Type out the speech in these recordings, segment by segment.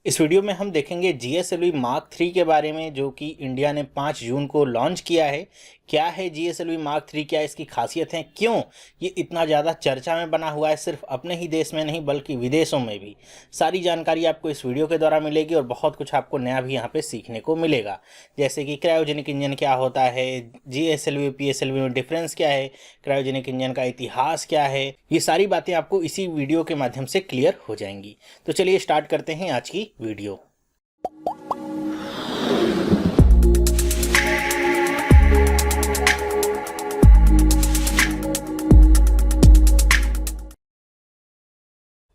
इस वीडियो में हम देखेंगे GSLV मार्क 3 के बारे में, जो कि इंडिया ने 5 जून को लॉन्च किया है। क्या है GSLV मार्क 3, क्या इसकी खासियत है, क्यों ये इतना ज़्यादा चर्चा में बना हुआ है, सिर्फ अपने ही देश में नहीं बल्कि विदेशों में भी। सारी जानकारी आपको इस वीडियो के द्वारा मिलेगी और बहुत कुछ आपको नया भी यहाँ पे सीखने को मिलेगा, जैसे कि क्रायोजेनिक इंजन क्या होता है, GSLV PSLV में डिफरेंस क्या है, क्रायोजेनिक इंजन का इतिहास क्या है। ये सारी बातें आपको इसी वीडियो के माध्यम से क्लियर हो जाएंगी। तो चलिए स्टार्ट करते हैं आज की वीडियो।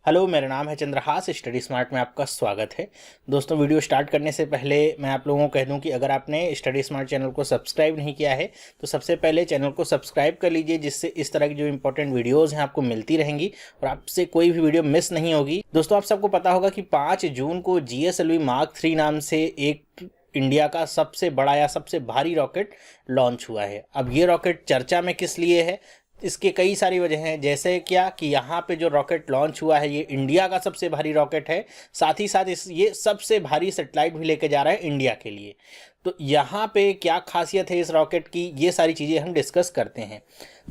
हेलो, मेरा नाम है चंद्रहास। स्टडी स्मार्ट में आपका स्वागत है। दोस्तों, वीडियो स्टार्ट करने से पहले मैं आप लोगों को कह दूं कि अगर आपने स्टडी स्मार्ट चैनल को सब्सक्राइब नहीं किया है तो सबसे पहले चैनल को सब्सक्राइब कर लीजिए, जिससे इस तरह की जो इंपॉर्टेंट वीडियोज़ हैं आपको मिलती रहेंगी और आपसे कोई भी वीडियो मिस नहीं होगी। दोस्तों, आप सबको पता होगा कि 5 जून को GSLV मार्क 3 नाम से एक इंडिया का सबसे बड़ा या सबसे भारी रॉकेट लॉन्च हुआ है। अब ये रॉकेट चर्चा में किस लिए है, इसके कई सारी वजह हैं। जैसे क्या कि यहाँ पे जो रॉकेट लॉन्च हुआ है ये इंडिया का सबसे भारी रॉकेट है, साथ ही साथ ये सबसे भारी सैटेलाइट भी लेके जा रहा है इंडिया के लिए। तो यहाँ पे क्या खासियत है इस रॉकेट की, ये सारी चीज़ें हम डिस्कस करते हैं।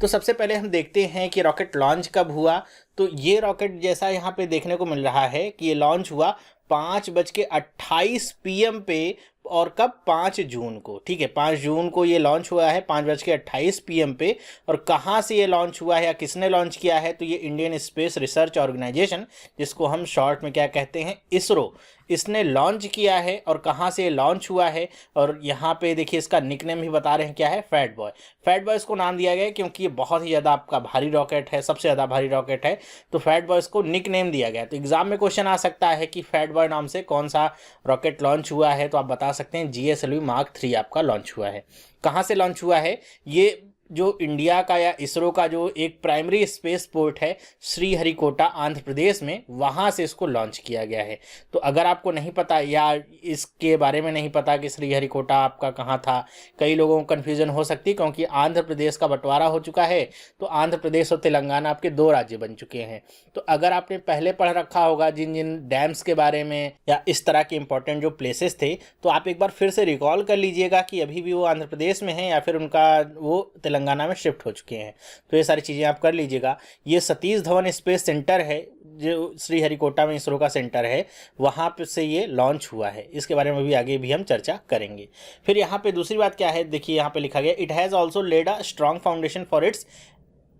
तो सबसे पहले हम देखते हैं कि रॉकेट लॉन्च कब हुआ। तो ये रॉकेट जैसा यहाँ पे देखने को मिल रहा है कि ये लॉन्च हुआ 5:28 PM पे, और कब, 5 जून को। ठीक है, 5 जून को ये लॉन्च हुआ है 5:28 PM पे। और कहाँ से ये लॉन्च हुआ है या किसने लॉन्च किया है, तो ये इंडियन स्पेस रिसर्च ऑर्गेनाइजेशन, जिसको हम शॉर्ट में क्या कहते हैं, इसरो, इसने लॉन्च किया है। और कहाँ से लॉन्च हुआ है, और यहाँ पे देखिए इसका निकनेम भी बता रहे हैं, क्या है, फैट बॉय। फैट बॉय इसको नाम दिया गया है क्योंकि ये बहुत ही ज़्यादा आपका भारी रॉकेट है, सबसे ज़्यादा भारी रॉकेट है, तो फैट बॉय इसको निकनेम दिया गया है। तो एग्जाम में क्वेश्चन आ सकता है कि फैट बॉय नाम से कौन सा रॉकेट लॉन्च हुआ है, तो आप बता सकते हैं GSLV मार्क 3 आपका लॉन्च हुआ है। कहाँ से लॉन्च हुआ है, ये जो इंडिया का या इसरो का जो एक प्राइमरी स्पेस पोर्ट है श्रीहरिकोटा आंध्र प्रदेश में, वहाँ से इसको लॉन्च किया गया है। तो अगर आपको नहीं पता या इसके बारे में नहीं पता कि श्रीहरिकोटा आपका कहाँ था, कई लोगों को कन्फ्यूजन हो सकती है क्योंकि आंध्र प्रदेश का बंटवारा हो चुका है। तो आंध्र प्रदेश और तेलंगाना आपके 2 राज्य बन चुके हैं। तो अगर आपने पहले पढ़ रखा होगा जिन जिन डैम्स के बारे में या इस तरह के इंपॉर्टेंट जो प्लेसेस थे, तो आप एक बार फिर से रिकॉल कर लीजिएगा कि अभी भी वो आंध्र प्रदेश में हैं या फिर उनका वो तेलंगाना में शिफ्ट हो चुके हैं। तो ये सारी चीज़ें आप कर लीजिएगा। ये सतीश धवन स्पेस सेंटर है जो श्रीहरिकोटा में इसरो का सेंटर है, वहाँ पे से ये लॉन्च हुआ है। इसके बारे में भी आगे भी हम चर्चा करेंगे। फिर यहाँ पे दूसरी बात क्या है, देखिए यहाँ पे लिखा गया, it has also laid a strong foundation for its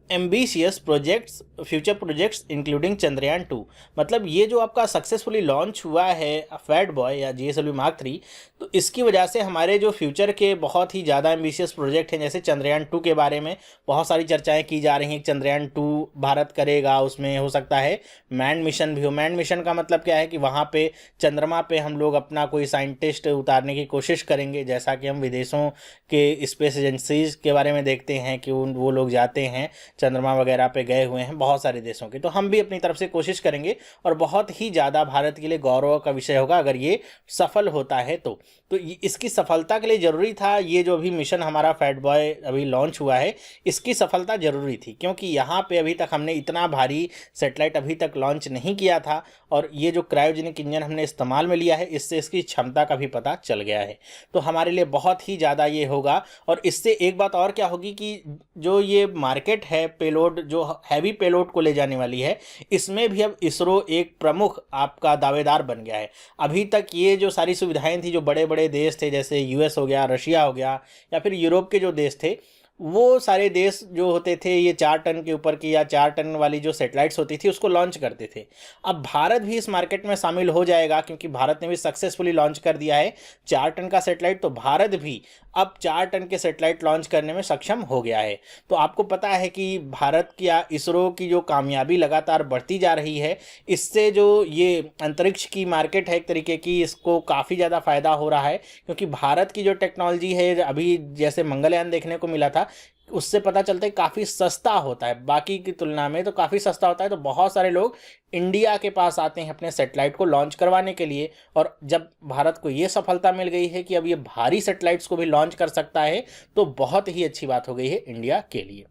ambitious projects, future projects including Chandrayaan 2। मतलब ये जो आपका सक्सेसफुली लॉन्च हुआ है फैट बॉय या GSLV मार्क 3, तो इसकी वजह से हमारे जो फ्यूचर के बहुत ही ज़्यादा एम्बिशियस प्रोजेक्ट हैं, जैसे चंद्रयान 2 के बारे में बहुत सारी चर्चाएं की जा रही हैं। चंद्रयान 2 भारत करेगा, उसमें हो सकता है मैन मिशन भी हो। मैन मिशन का मतलब क्या है कि वहाँ पे चंद्रमा पे हम लोग अपना कोई साइंटिस्ट उतारने की कोशिश करेंगे, जैसा कि हम विदेशों के स्पेस एजेंसीज के बारे में देखते हैं कि वो लोग जाते हैं, चंद्रमा वगैरह पे गए हुए हैं बहुत सारे देशों के। तो हम भी अपनी तरफ से कोशिश करेंगे और बहुत ही ज़्यादा भारत के लिए गौरव का विषय होगा अगर ये सफल होता है तो इसकी सफलता के लिए ज़रूरी था, ये जो अभी मिशन हमारा फैट बॉय अभी लॉन्च हुआ है, इसकी सफलता ज़रूरी थी, क्योंकि यहाँ पे अभी तक हमने इतना भारी सेटेलाइट अभी तक लॉन्च नहीं किया था। और ये जो क्रायोजेनिक इंजन हमने इस्तेमाल में लिया है, इससे इसकी क्षमता का भी पता चल गया है। तो हमारे लिए बहुत ही ज़्यादा ये होगा। और इससे एक बात और क्या होगी कि जो ये मार्केट है पेलोड, जो हैवी पेलोड को ले जाने वाली है, इसमें भी अब इसरो एक प्रमुख आपका दावेदार बन गया है। अभी तक ये जो सारी सुविधाएं थी, जो बड़े बड़े देश थे जैसे US हो गया, रशिया हो गया, या फिर यूरोप के जो देश थे, वो सारे देश जो होते थे ये 4 टन के ऊपर की या 4 टन वाली जो सेटेलाइट्स होती थी उसको लॉन्च करते थे। अब भारत भी इस मार्केट में शामिल हो जाएगा, क्योंकि भारत ने भी सक्सेसफुली लॉन्च कर दिया है 4 टन का सेटेलाइट। तो भारत भी अब 4 टन के सेटेलाइट लॉन्च करने में सक्षम हो गया है। तो आपको पता है कि भारत की या इसरो की जो कामयाबी लगातार बढ़ती जा रही है, इससे जो ये अंतरिक्ष की मार्केट है एक तरीके की, इसको काफ़ी ज़्यादा फ़ायदा हो रहा है। क्योंकि भारत की जो टेक्नोलॉजी है, अभी जैसे मंगलयान देखने को मिला था, उससे पता चलता है काफ़ी सस्ता होता है, बाकी की तुलना में तो काफ़ी सस्ता होता है। तो बहुत सारे लोग इंडिया के पास आते हैं अपने सेटेलाइट को लॉन्च करवाने के लिए। और जब भारत को ये सफलता मिल गई है कि अब ये भारी सेटेलाइट्स को भी लॉन्च कर सकता है, तो बहुत ही अच्छी बात हो गई है इंडिया के लिए।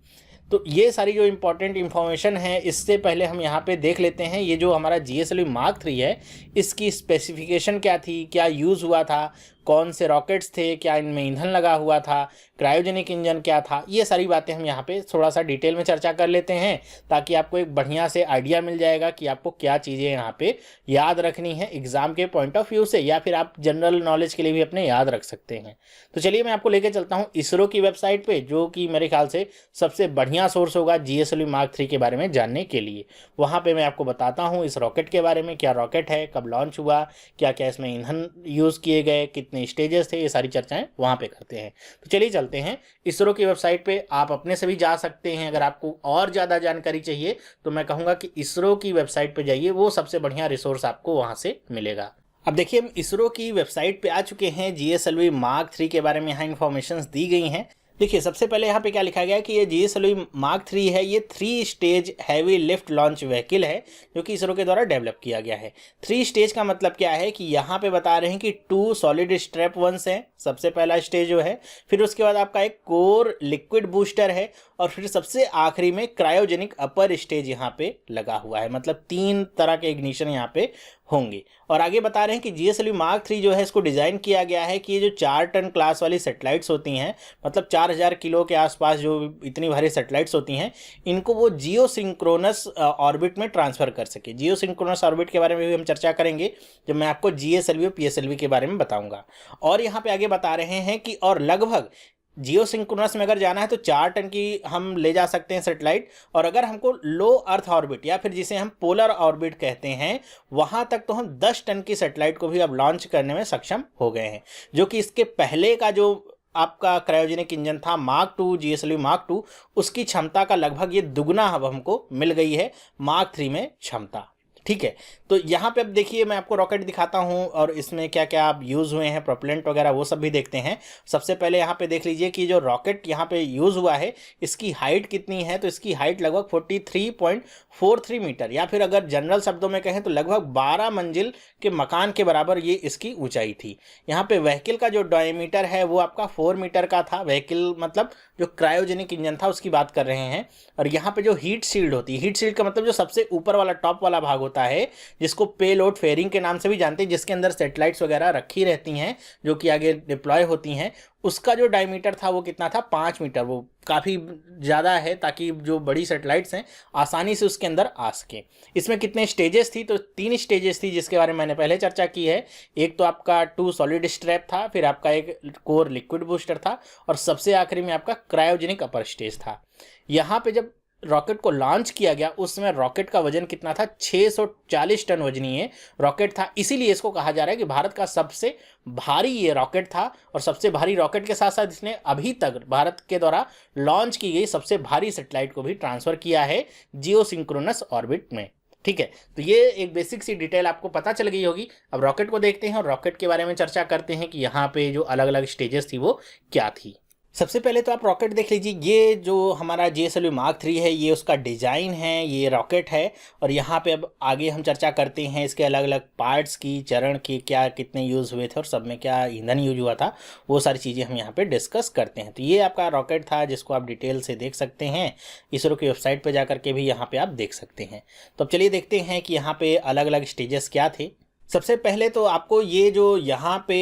तो ये सारी जो इम्पोर्टेंट इन्फॉर्मेशन है, इससे पहले हम यहाँ पे देख लेते हैं ये जो हमारा GSLV Mark 3 है, इसकी स्पेसिफिकेशन क्या थी, क्या यूज़ हुआ था, कौन से रॉकेट्स थे, क्या इनमें ईंधन लगा हुआ था, क्रायोजेनिक इंजन क्या था, ये सारी बातें हम यहाँ पे थोड़ा सा डिटेल में चर्चा कर लेते हैं, ताकि आपको एक बढ़िया से आइडिया मिल जाएगा कि आपको क्या चीज़ें यहाँ पे याद रखनी है एग्जाम के पॉइंट ऑफ व्यू से, या फिर आप जनरल नॉलेज के लिए भी अपने याद रख सकते हैं। तो चलिए मैं आपको लेके चलता हूँ इसरो की वेबसाइट पे, जो कि मेरे ख्याल से सबसे बढ़िया सोर्स होगा GSLV Mark 3 के बारे में जानने के लिए। वहाँ पे मैं आपको बताता हूँ इस रॉकेट के बारे में, क्या रॉकेट है, कब लॉन्च हुआ, क्या क्या इसमें ईंधन यूज़ किए गए, कितने स्टेजेस थे, ये सारी चर्चाएं वहाँ पे करते हैं। तो चलिए चलते हैं इसरो की वेबसाइट पे। आप अपने से भी जा सकते हैं, अगर आपको और ज़्यादा जानकारी चाहिए तो मैं कहूँगा कि इसरो की वेबसाइट पे जाइए, वो सबसे बढ़िया रिसोर्स आपको वहाँ से मिलेगा। अब देखिए हम इसरो की वेबसाइट पे आ चुके हैं। GSLV Mark 3 के बारे में यहाँ इन्फॉर्मेशन दी गई हैं। देखिए सबसे पहले यहाँ पे क्या लिखा गया है कि ये GSLV Mark 3 है, ये 3 stage heavy lift launch vehicle है, जो कि इसरो के द्वारा डेवलप किया गया है। 3 स्टेज का मतलब क्या है कि यहाँ पे बता रहे हैं कि 2 सॉलिड स्ट्रैप वंस है, सबसे पहला स्टेज जो है, फिर उसके बाद आपका एक कोर लिक्विड बूस्टर है, और फिर सबसे आखिरी में क्रायोजेनिक अपर स्टेज यहाँ पे लगा हुआ है। मतलब 3 तरह के इग्निशन यहाँ पे होंगे। और आगे बता रहे हैं कि GSLV Mark 3 जो है, इसको डिज़ाइन किया गया है कि ये जो 4 टन क्लास वाली सैटेलाइट्स होती हैं, मतलब 4000 किलो के आसपास जो इतनी भारी सैटेलाइट्स होती हैं, इनको वो जियो सिंक्रोनस ऑर्बिट में ट्रांसफ़र कर सके। जियो सिंक्रोनस ऑर्बिट के बारे में भी हम चर्चा करेंगे जब मैं आपको GSLV और PSLV के बारे में बताऊँगा। और यहाँ पर आगे बता रहे हैं कि और लगभग जियो सिंक्रोनस में अगर जाना है तो 4 टन की हम ले जा सकते हैं सेटेलाइट, और अगर हमको लो अर्थ ऑर्बिट या फिर जिसे हम पोलर ऑर्बिट कहते हैं, वहाँ तक तो हम 10 टन की सेटेलाइट को भी अब लॉन्च करने में सक्षम हो गए हैं। जो कि इसके पहले का जो आपका क्रायोजेनिक इंजन था Mark 2, GSLV Mark 2, उसकी क्षमता का लगभग ये दुगना अब हमको मिल गई है Mark 3 में क्षमता। ठीक है, तो यहाँ पे अब देखिए मैं आपको रॉकेट दिखाता हूँ और इसमें क्या क्या आप यूज़ हुए हैं, प्रोपेलेंट वगैरह वो सब भी देखते हैं। सबसे पहले यहाँ पे देख लीजिए कि जो रॉकेट यहाँ पे यूज़ हुआ है, इसकी हाइट कितनी है। तो इसकी हाइट लगभग 43.43 मीटर, या फिर अगर जनरल शब्दों में कहें तो लगभग 12 मंजिल के मकान के बराबर ये इसकी ऊंचाई थी। यहाँ पे व्हीकल का जो डायमीटर है वो आपका 4 मीटर का था। व्हीकल मतलब जो क्रायोजेनिक इंजन था उसकी बात कर रहे हैं। और यहाँ पे जो हीट शील्ड होती है, हीट शील्ड का मतलब जो सबसे ऊपर वाला टॉप वाला भाग होता है, जिसको पेलोड फेयरिंग के नाम से भी जानते हैं, जिसके अंदर सैटेलाइट्स वगैरह रखी रहती हैं जो कि आगे डिप्लॉय होती हैं, उसका जो डायमीटर था वो कितना था, 5 मीटर। वो काफ़ी ज़्यादा है ताकि जो बड़ी सैटेलाइट्स हैं आसानी से उसके अंदर आ सके। इसमें कितने स्टेजेस थी, तो 3 स्टेजेस थी जिसके बारे में मैंने पहले चर्चा की है। एक तो आपका 2 सॉलिड स्ट्रैप था, फिर आपका एक कोर लिक्विड बूस्टर था, और सबसे आखिरी में आपका क्रायोजेनिक अपर स्टेज था। यहाँ पे जब रॉकेट को लॉन्च किया गया उस समय रॉकेट का वजन कितना था, 640 टन वजनीय रॉकेट था। इसीलिए इसको कहा जा रहा है कि भारत का सबसे भारी ये रॉकेट था, और सबसे भारी रॉकेट के साथ साथ इसने अभी तक भारत के द्वारा लॉन्च की गई सबसे भारी सैटेलाइट को भी ट्रांसफ़र किया है जियो सिंक्रोनस ऑर्बिट में। ठीक है, तो ये एक बेसिक सी डिटेल आपको पता चल गई होगी। अब रॉकेट को देखते हैं और रॉकेट के बारे में चर्चा करते हैं कि यहाँ पे जो अलग अलग स्टेजेस थी वो क्या थी। सबसे पहले तो आप रॉकेट देख लीजिए। ये जो हमारा GSLV Mark 3 है, ये उसका डिज़ाइन है, ये रॉकेट है। और यहाँ पे अब आगे हम चर्चा करते हैं इसके अलग अलग पार्ट्स की, चरण की, क्या कितने यूज़ हुए थे और सब में क्या ईंधन यूज हुआ था, वो सारी चीज़ें हम यहाँ पे डिस्कस करते हैं। तो ये आपका रॉकेट था जिसको आप डिटेल से देख सकते हैं। इसरो की वेबसाइट पर जा करके भी यहाँ पर आप देख सकते हैं। तो अब चलिए देखते हैं कि यहाँ पर अलग अलग स्टेजेस क्या थे। सबसे पहले तो आपको ये जो यहाँ पे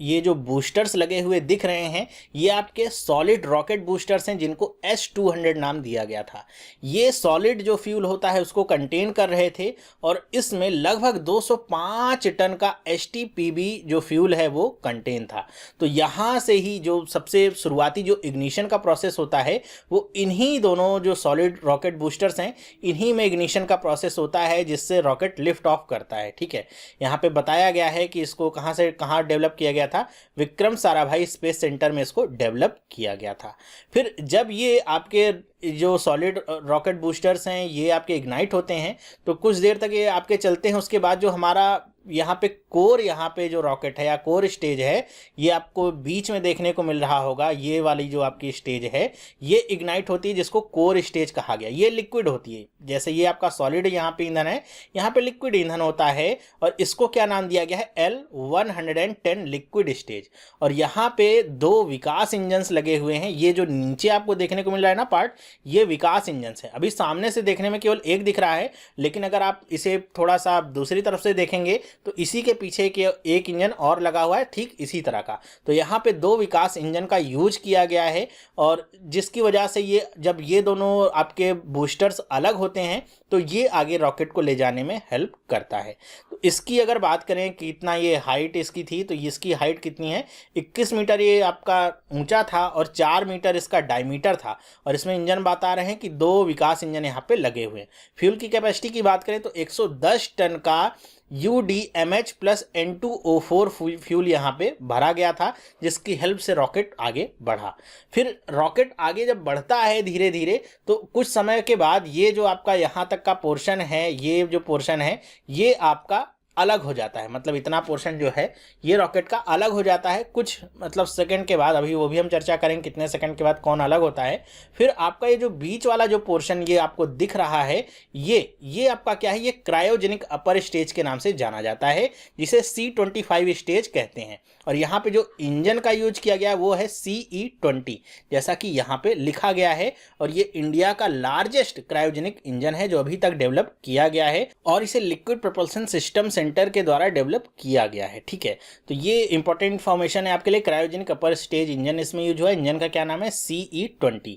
ये जो बूस्टर्स लगे हुए दिख रहे हैं, ये आपके सॉलिड रॉकेट बूस्टर्स हैं जिनको S-200 नाम दिया गया था। ये सॉलिड जो फ्यूल होता है उसको कंटेन कर रहे थे, और इसमें लगभग 205 टन का STPB जो फ्यूल है वो कंटेन था। तो यहाँ से ही जो सबसे शुरुआती जो इग्निशन का प्रोसेस होता है वो इन्हीं दोनों जो सॉलिड रॉकेट बूस्टर्स हैं, इन्हीं में इग्निशन का प्रोसेस होता है, जिससे रॉकेट लिफ्ट ऑफ करता है। ठीक है, यहाँ पे बताया गया है कि इसको कहाँ से कहाँ डेवलप किया गया था, विक्रम साराभाई स्पेस सेंटर में इसको डेवलप किया गया था। फिर जब ये आपके जो सॉलिड रॉकेट बूस्टर्स हैं ये आपके इग्नाइट होते हैं तो कुछ देर तक ये आपके चलते हैं। उसके बाद जो हमारा यहाँ पे कोर, यहाँ पे जो रॉकेट है या कोर स्टेज है ये आपको बीच में देखने को मिल रहा होगा। ये वाली जो आपकी स्टेज है ये इग्नाइट होती है, जिसको कोर स्टेज कहा गया। ये लिक्विड होती है, जैसे ये आपका सॉलिड यहाँ पे ईंधन है, यहाँ पे लिक्विड ईंधन होता है और इसको क्या नाम दिया गया है, L110 लिक्विड स्टेज। और यहाँ पे 2 विकास इंजन लगे हुए हैं। ये जो नीचे आपको देखने को मिल रहा है ना पार्ट, ये विकास इंजन है। अभी सामने से देखने में केवल एक दिख रहा है, लेकिन अगर आप इसे थोड़ा सा दूसरी तरफ से देखेंगे तो इसी के पीछे के एक इंजन और लगा हुआ है ठीक इसी तरह का। तो यहाँ पे 2 विकास इंजन का यूज किया गया है और जिसकी वजह से ये जब ये दोनों आपके बूस्टर्स अलग होते हैं तो ये आगे रॉकेट को ले जाने में हेल्प करता है। तो इसकी अगर बात करें कि कितना ये हाइट इसकी थी, तो इसकी हाइट कितनी है, 21 मीटर ये आपका ऊंचा था और 4 मीटर इसका डायमीटर था। और इसमें इंजन बता रहे हैं कि 2 विकास इंजन यहाँ पे लगे हुए हैं। फ्यूल की कैपेसिटी की बात करें तो 110 टन का UDMH प्लस N2O4 फ्यूल यहाँ पे भरा गया था, जिसकी हेल्प से रॉकेट आगे बढ़ा। फिर रॉकेट आगे जब बढ़ता है धीरे धीरे तो कुछ समय के बाद ये जो आपका यहाँ तक का पोर्शन है, ये जो पोर्शन है ये आपका अलग हो जाता है। मतलब इतना पोर्शन जो है ये रॉकेट का अलग हो जाता है कुछ मतलब सेकंड के बाद। अभी वो भी हम चर्चा करेंगे कितने सेकंड के बाद कौन अलग होता है। फिर आपका ये जो बीच वाला जो पोर्शन ये आपको दिख रहा है, ये आपका क्या है, ये क्रायोजेनिक अपर स्टेज के नाम से जाना जाता है, जिसे C25 स्टेज कहते हैं। और यहाँ पे जो इंजन का यूज किया गया है वो है CE20, जैसा कि यहाँ पे लिखा गया है। और ये इंडिया का लार्जेस्ट क्रायोजेनिक इंजन है जो अभी तक डेवलप किया गया है और इसे लिक्विड प्रोपल्शन सिस्टम सेंटर के द्वारा डेवलप किया गया है। ठीक है, तो ये इंपॉर्टेंट इंफॉर्मेशन है आपके लिए। क्रायोजेनिक अपर स्टेज इंजन इसमें यूज हुआ है। इंजन का क्या नाम है, CE20।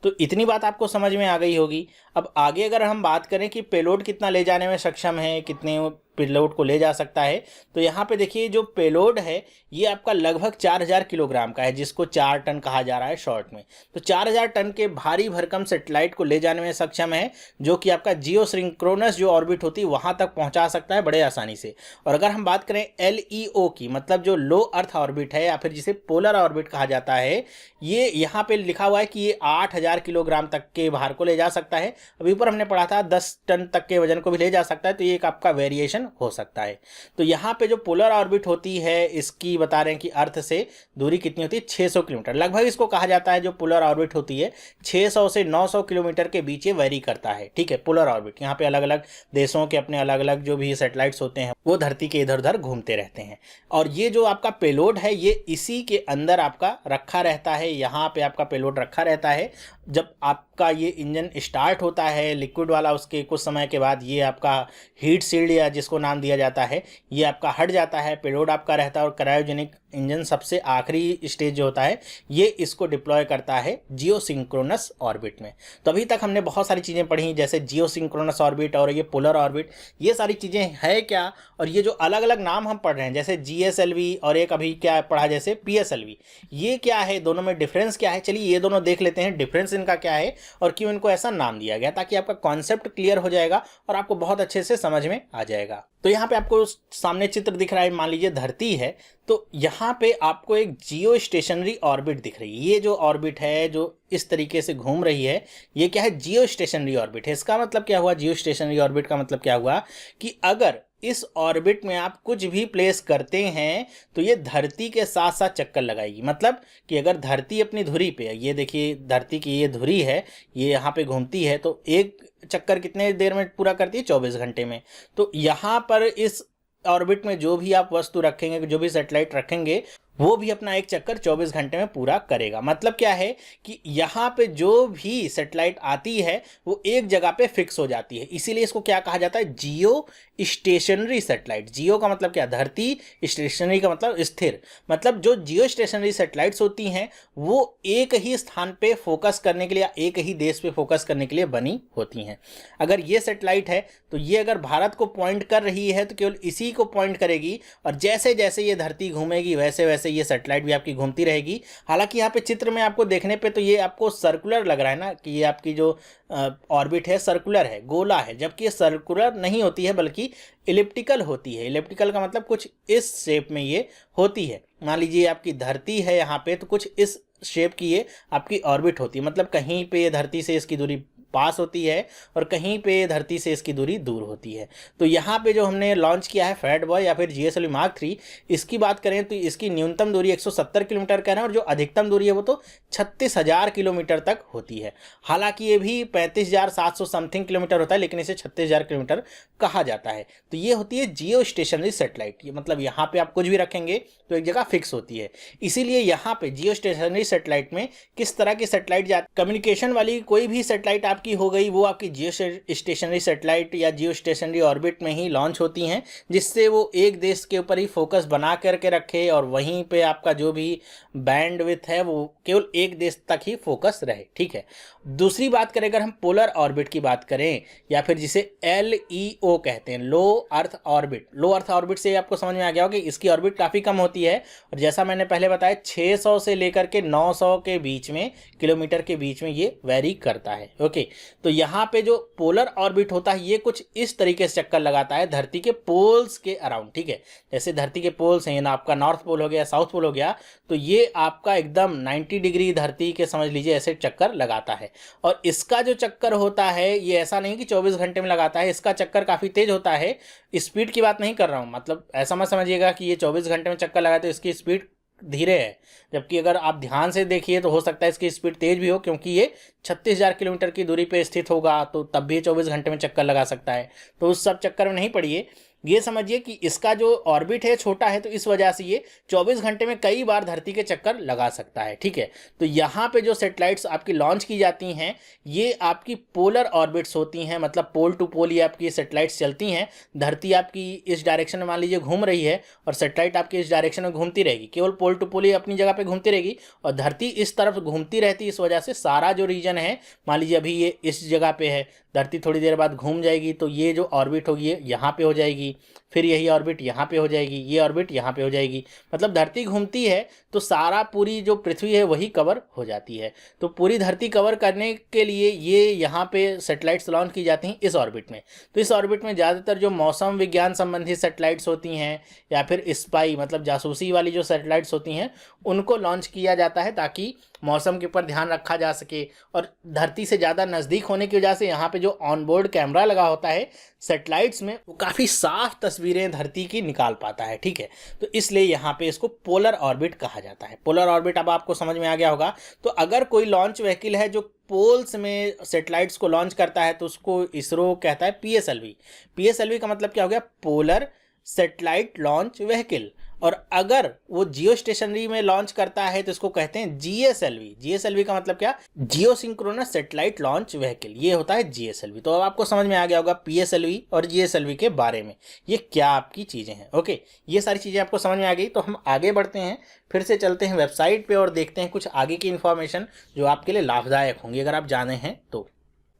तो इतनी बात आपको समझ में आ गई होगी। अब आगे अगर हम बात करें कि पेलोड कितना ले जाने में सक्षम है, कितने पेलोड को ले जा सकता है, तो यहाँ पे देखिए जो पेलोड है ये आपका लगभग 4000 किलोग्राम का है, जिसको 4 टन कहा जा रहा है शॉर्ट में। तो 4000 टन के भारी भरकम सेटेलाइट को ले जाने में सक्षम है, जो कि आपका जियो सिंक्रोनस जो ऑर्बिट होती है वहां तक पहुंचा सकता है बड़े आसानी से। और अगर हम बात करें LEO की, मतलब जो लो अर्थ ऑर्बिट है या फिर जिसे पोलर ऑर्बिट कहा जाता है, ये यहाँ पे लिखा हुआ है कि ये 8000 किलोग्राम तक के भार को ले जा सकता है। अभी ऊपर हमने पढ़ा था 10 टन तक के वजन को भी ले जा सकता है, तो ये एक आपका वेरिएशन हो सकता है। तो यहाँ पे जो पोलर ऑर्बिट होती है इसकी बता रहे हैं कि अर्थ से दूरी कितनी होती है, 600 किलोमीटर लगभग इसको कहा जाता है। जो पोलर ऑर्बिट होती है 600 से 900 किलोमीटर के बीच ये वेरी करता है। ठीक है, पोलर ऑर्बिट। यहाँ पे अलग अलग देशों के अपने अलग अलग जो भी सैटेलाइट्स होते हैं वो धरती के इधर उधर घूमते रहते हैं। और ये जो आपका पेलोड है ये इसी के अंदर आपका रखा रहता है, यहाँ पे आपका पेलोड रखा रहता है। जब आपका ये इंजन स्टार्ट होता है लिक्विड वाला, उसके कुछ समय के बाद ये आपका हीट शील्ड या जिसको नाम दिया जाता है ये आपका हट जाता है, पेलोड आपका रहता है। और क्रायोजेनिक इंजन सबसे आखिरी स्टेज जो होता है ये इसको डिप्लॉय करता है जियो सिंक्रोनस ऑर्बिट में। तो अभी तक हमने बहुत सारी चीज़ें पढ़ी, जैसे जियो सिंक्रोनस ऑर्बिट और ये पोलर ऑर्बिट, ये सारी चीज़ें है क्या। और ये जो अलग अलग नाम हम पढ़ रहे हैं जैसे GSLV और एक अभी क्या पढ़ा जैसे PSLV, ये क्या है, दोनों में डिफरेंस क्या है। चलिए ये दोनों देख लेते हैं, डिफरेंस इनका क्या है और क्यों इनको ऐसा नाम दिया गया, ताकि आपका कॉन्सेप्ट क्लियर हो जाएगा और आपको बहुत अच्छे से समझ में आ जाएगा। तो यहाँ पे आपको सामने चित्र दिख रहा है, मान लीजिए धरती है, तो यहाँ पे आपको एक जियो स्टेशनरी ऑर्बिट दिख रही है। ये जो ऑर्बिट है जो इस तरीके से घूम रही है ये क्या है, जियो स्टेशनरी ऑर्बिट है। इसका मतलब क्या हुआ, जियो स्टेशनरी ऑर्बिट का मतलब क्या हुआ कि अगर इस ऑर्बिट में आप कुछ भी प्लेस करते हैं तो ये धरती के साथ साथ चक्कर लगाएगी। मतलब कि अगर धरती अपनी धुरी पे है, ये देखिए धरती की ये धुरी है, ये यहाँ पे घूमती है, तो एक चक्कर कितने देर में पूरा करती है, 24 घंटे में। तो यहाँ पर इस ऑर्बिट में जो भी आप वस्तु रखेंगे, जो भी सैटेलाइट रखेंगे, वो भी अपना एक चक्कर 24 घंटे में पूरा करेगा। मतलब क्या है कि यहाँ पे जो भी सैटेलाइट आती है वो एक जगह पे फिक्स हो जाती है, इसीलिए इसको क्या कहा जाता है, जियो स्टेशनरी सैटेलाइट। जियो का मतलब क्या, धरती, स्टेशनरी का मतलब स्थिर। मतलब जो जियो स्टेशनरी सैटेलाइट्स होती हैं वो एक ही स्थान पे फोकस करने के लिए, एक ही देश पे फोकस करने के लिए बनी होती हैं। अगर ये सैटेलाइट है तो ये अगर भारत को पॉइंट कर रही है तो केवल इसी को पॉइंट करेगी, और जैसे जैसे ये धरती घूमेगी वैसे वैसे ये सैटेलाइट भी आपकी घूमती रहेगी। हालांकि यहाँ पे चित्र में आपको देखने पे तो ये आपको सर्कुलर लग रहा है ना, कि ये आपकी जो ऑर्बिट है सर्कुलर है, गोला है, जबकि ये सर्कुलर नहीं होती है बल्कि इलिप्टिकल होती है। इलिप्टिकल का मतलब कुछ इस शेप में ये होती है। मान लीजिए आपकी धरती है यहाँ पे, तो कुछ इस शेप की ये आपकी ऑर्बिट होती है। मतलब कहीं पे ये धरती से इसकी दूरी पास होती है और कहीं पे धरती से इसकी दूरी दूर होती है। तो यहाँ पे जो हमने लॉन्च किया है फैट बॉय या फिर GSLV Mark 3, इसकी बात करें तो इसकी न्यूनतम दूरी 170 किलोमीटर का है और जो अधिकतम दूरी है वो तो 36,000 किलोमीटर तक होती है। हालांकि ये भी 35,700 समथिंग किलोमीटर होता है, लेकिन इसे 36,000 किलोमीटर कहा जाता है। तो ये होती है जियो स्टेशनरी सेटेलाइट। ये मतलब यहाँ पे आप कुछ भी रखेंगे तो एक जगह फिक्स होती है। इसीलिए यहाँ पे जियो स्टेशनरी सेटेलाइट में किस तरह की सेटेलाइट कम्युनिकेशन वाली कोई भी सेटेलाइट आपकी हो गई, वो आपकी जियो स्टेशनरी सेटेलाइट या जियो स्टेशनरी ऑर्बिट में ही लॉन्च होती हैं, जिससे वो एक देश के ऊपर ही फोकस बना करके रखे और वहीं पे आपका जो भी बैंडविड्थ है वो केवल एक देश तक ही फोकस रहे। ठीक है। दूसरी बात करें अगर हम पोलर ऑर्बिट की बात करें या फिर जिसे LEO कहते हैं, लो अर्थ ऑर्बिट। लो अर्थ ऑर्बिट से आपको समझ में आ गया होगा कि इसकी ऑर्बिट काफ़ी कम होती है और जैसा मैंने पहले बताया 600 से लेकर के 900 के बीच में किलोमीटर के बीच में ये वेरी करता है। ओके, तो यहाँ पे जो पोलर ऑर्बिट होता है ये कुछ इस तरीके से चक्कर लगाता है धरती के पोल्स के अराउंड। ठीक है, जैसे धरती के पोल्स हैं ना, आपका नॉर्थ पोल हो गया, साउथ पोल हो गया, तो ये आपका एकदम 90 डिग्री धरती के समझ लीजिए ऐसे चक्कर लगाता है। और इसका जो चक्कर होता है ये ऐसा नहीं कि 24 घंटे में लगाता है, इसका चक्कर काफ़ी तेज होता है। स्पीड की बात नहीं कर रहा हूँ, मतलब ऐसा मत समझिएगा कि ये 24 घंटे में चक्कर लगाए तो इसकी स्पीड धीरे है, जबकि अगर आप ध्यान से देखिए तो हो सकता है इसकी स्पीड तेज भी हो, क्योंकि ये 36,000 किलोमीटर की दूरी पे स्थित होगा तो तब भी 24 घंटे में चक्कर लगा सकता है। तो उस सब चक्कर में नहीं पड़िए, ये समझिए कि इसका जो ऑर्बिट है छोटा है, तो इस वजह से ये 24 घंटे में कई बार धरती के चक्कर लगा सकता है। ठीक है, तो यहाँ पे जो सेटेलाइट्स आपकी लॉन्च की जाती हैं ये आपकी पोलर ऑर्बिट्स होती हैं, मतलब पोल टू पोल ये आपकी सेटेलाइट्स चलती हैं। धरती आपकी इस डायरेक्शन में मान लीजिए घूम रही है और सेटेलाइट आपकी इस डायरेक्शन में घूमती रहेगी, केवल पोल टू पोल ही अपनी जगह पे घूमती रहेगी और धरती इस तरफ घूमती रहती। इस वजह से सारा जो रीजन है, मान लीजिए अभी ये इस जगह पे है, धरती थोड़ी देर बाद घूम जाएगी तो ये जो ऑर्बिट होगी ये यहाँ पे हो जाएगी, फिर यही ऑर्बिट यहाँ पे हो जाएगी, ये ऑर्बिट यहाँ पे हो जाएगी। मतलब धरती घूमती है तो सारा पूरी जो पृथ्वी है वही कवर हो जाती है। तो पूरी धरती कवर करने के लिए ये यहाँ पे सेटेलाइट्स लॉन्च की जाती हैं इस ऑर्बिट में। तो इस ऑर्बिट में ज़्यादातर जो मौसम विज्ञान संबंधी सेटेलाइट्स होती हैं या फिर स्पाई मतलब जासूसी वाली जो सेटेलाइट्स होती हैं उनको लॉन्च किया जाता है, ताकि मौसम के ऊपर ध्यान रखा जा सके। और धरती से ज़्यादा नज़दीक होने की वजह से यहाँ पे जो ऑनबोर्ड कैमरा लगा होता है सेटेलाइट्स में, वो काफ़ी साफ तस्वीरें धरती की निकाल पाता है। ठीक है, तो इसलिए यहाँ पे इसको पोलर ऑर्बिट कहा जाता है। पोलर ऑर्बिट अब आपको समझ में आ गया होगा। तो अगर कोई लॉन्च व्हीकल है जो पोल्स में सेटेलाइट्स को लॉन्च करता है तो उसको इसरो कहता है PSLV। PSLV का मतलब क्या हो गया? Polar satellite launch vehicle. और अगर वो जियो स्टेशनरी में लॉन्च करता है तो इसको कहते हैं GSLV। GSLV का मतलब क्या? जियो सिंक्रोनस सैटेलाइट लॉन्च व्हीकल, ये होता है GSLV। तो अब आपको समझ में आ गया होगा PSLV और GSLV के बारे में, ये क्या आपकी चीज़ें हैं। ओके, ये सारी चीज़ें आपको समझ में आ गई। तो हम आगे बढ़ते हैं, फिर से चलते हैं वेबसाइट पे और देखते हैं कुछ आगे की इन्फॉर्मेशन जो आपके लिए लाभदायक होंगी अगर आप जाने हैं तो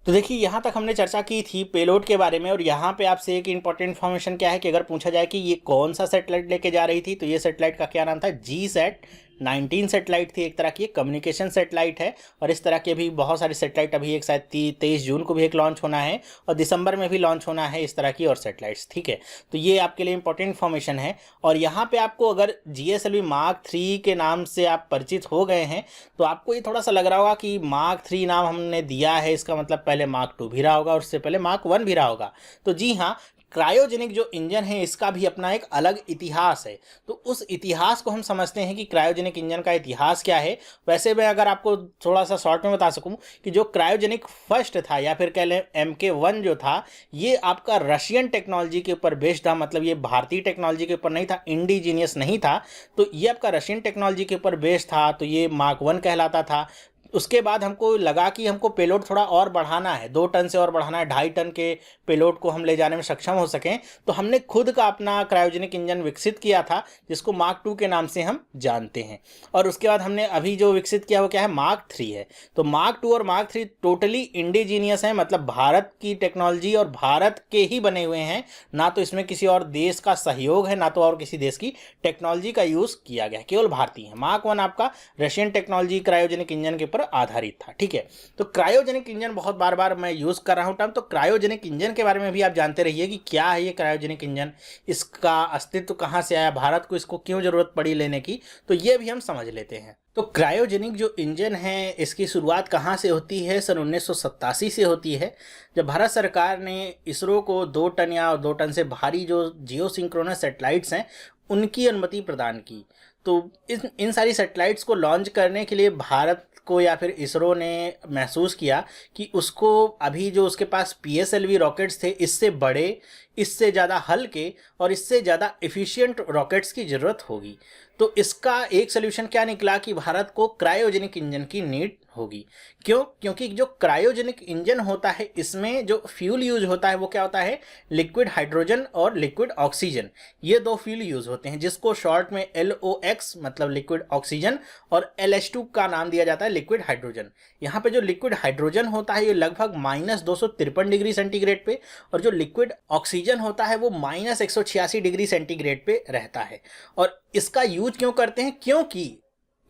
देखिए यहाँ तक हमने चर्चा की थी पेलोड के बारे में। और यहाँ पे आपसे एक इंपॉर्टेंट इन्फॉर्मेशन क्या है कि अगर पूछा जाए कि ये कौन सा सैटेलाइट लेके जा रही थी, तो ये सैटेलाइट का क्या नाम था? GSAT-19 सैटेलाइट थी। एक तरह की कम्युनिकेशन सैटेलाइट है और इस तरह के भी बहुत सारे सैटेलाइट अभी एक शायद 23 जून को भी एक लॉन्च होना है और दिसंबर में भी लॉन्च होना है इस तरह की और सैटेलाइट्स। ठीक है, तो ये आपके लिए इंपॉर्टेंट इन्फॉर्मेशन है। और यहाँ पे आपको अगर GSLV Mark 3 के नाम से आप परिचित हो गए हैं तो आपको ये थोड़ा सा लग रहा होगा कि Mark 3 नाम हमने दिया है, इसका मतलब पहले Mark 2 भी रहा होगा और उससे पहले Mark 1 भी रहा होगा। तो जी हाँ, क्रायोजेनिक जो इंजन है इसका भी अपना एक अलग इतिहास है। तो उस इतिहास को हम समझते हैं कि क्रायोजेनिक इंजन का इतिहास क्या है। वैसे मैं अगर आपको थोड़ा सा शॉर्ट में बता सकूं कि जो क्रायोजेनिक फर्स्ट था या फिर कह लें MK1 जो था, ये आपका रशियन टेक्नोलॉजी के ऊपर बेस्ड था। मतलब ये भारतीय टेक्नोलॉजी के ऊपर नहीं था, इंडिजीनियस नहीं था, तो ये आपका रशियन टेक्नोलॉजी के ऊपर बेस्ड था। तो ये Mark 1 कहलाता था। उसके बाद हमको लगा कि हमको पेलोड थोड़ा और बढ़ाना है, 2 टन से और बढ़ाना है, 2.5 टन के पेलोड को हम ले जाने में सक्षम हो सकें। तो हमने खुद का अपना क्रायोजेनिक इंजन विकसित किया था जिसको Mark 2 के नाम से हम जानते हैं। और उसके बाद हमने अभी जो विकसित किया वो क्या है? Mark 3 है। तो Mark 2 और Mark 3 टोटली इंडिजीनियस हैं, मतलब भारत की टेक्नोलॉजी और भारत के ही बने हुए हैं। ना तो इसमें किसी और देश का सहयोग है, ना तो और किसी देश की टेक्नोलॉजी का यूज़ किया गया है, केवल भारतीय है। Mark 1 आपका रशियन टेक्नोलॉजी क्रायोजेनिक इंजन के ऊपर आधारित था। ठीक है, तो क्रायोजेनिक इंजन बहुत बार बार मैं यूज़ कर रहा हूँ टर्म, तो क्रायोजेनिक इंजन के बारे में भी आप जानते रहिए कि क्या है ये क्रायोजेनिक इंजन, इसका अस्तित्व कहाँ से आया, भारत को इसको क्यों ज़रूरत पड़ी लेने की, तो ये भी हम समझ लेते हैं। तो क्रायोजेनिक जो इंजन है इसकी शुरुआत कहाँ से होती है? सन 1987 से होती है, जब भारत सरकार ने इसरो को 2 टन या 2 टन से भारी जो जियो सिंक्रोनस सैटेलाइट्स हैं उनकी अनुमति प्रदान की। तो इन सारी सैटेलाइट्स को लॉन्च करने के लिए भारत को या फिर इसरो ने महसूस किया कि उसको अभी जो उसके पास PSLV रॉकेट्स थे इससे बड़े, इससे ज़्यादा हल्के और इससे ज़्यादा एफिशिएंट रॉकेट्स की ज़रूरत होगी। तो इसका एक सोल्यूशन क्या निकला कि भारत को क्रायोजेनिक इंजन की नीड होगी। क्यों? क्योंकि जो क्रायोजेनिक इंजन होता है इसमें जो फ्यूल यूज होता है वो क्या होता है? लिक्विड हाइड्रोजन और लिक्विड ऑक्सीजन, ये 2 फ्यूल यूज होते हैं, जिसको शॉर्ट में LOX मतलब लिक्विड ऑक्सीजन और LH2 का नाम दिया जाता है लिक्विड हाइड्रोजन। यहाँ पे जो लिक्विड हाइड्रोजन होता है ये लगभग -253 डिग्री सेंटीग्रेड पे, और जो लिक्विड ऑक्सीजन होता है वो -186 डिग्री सेंटीग्रेड पे रहता है। और इसका यूज क्यों करते हैं? क्योंकि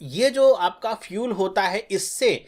ये जो आपका फ्यूल होता है इससे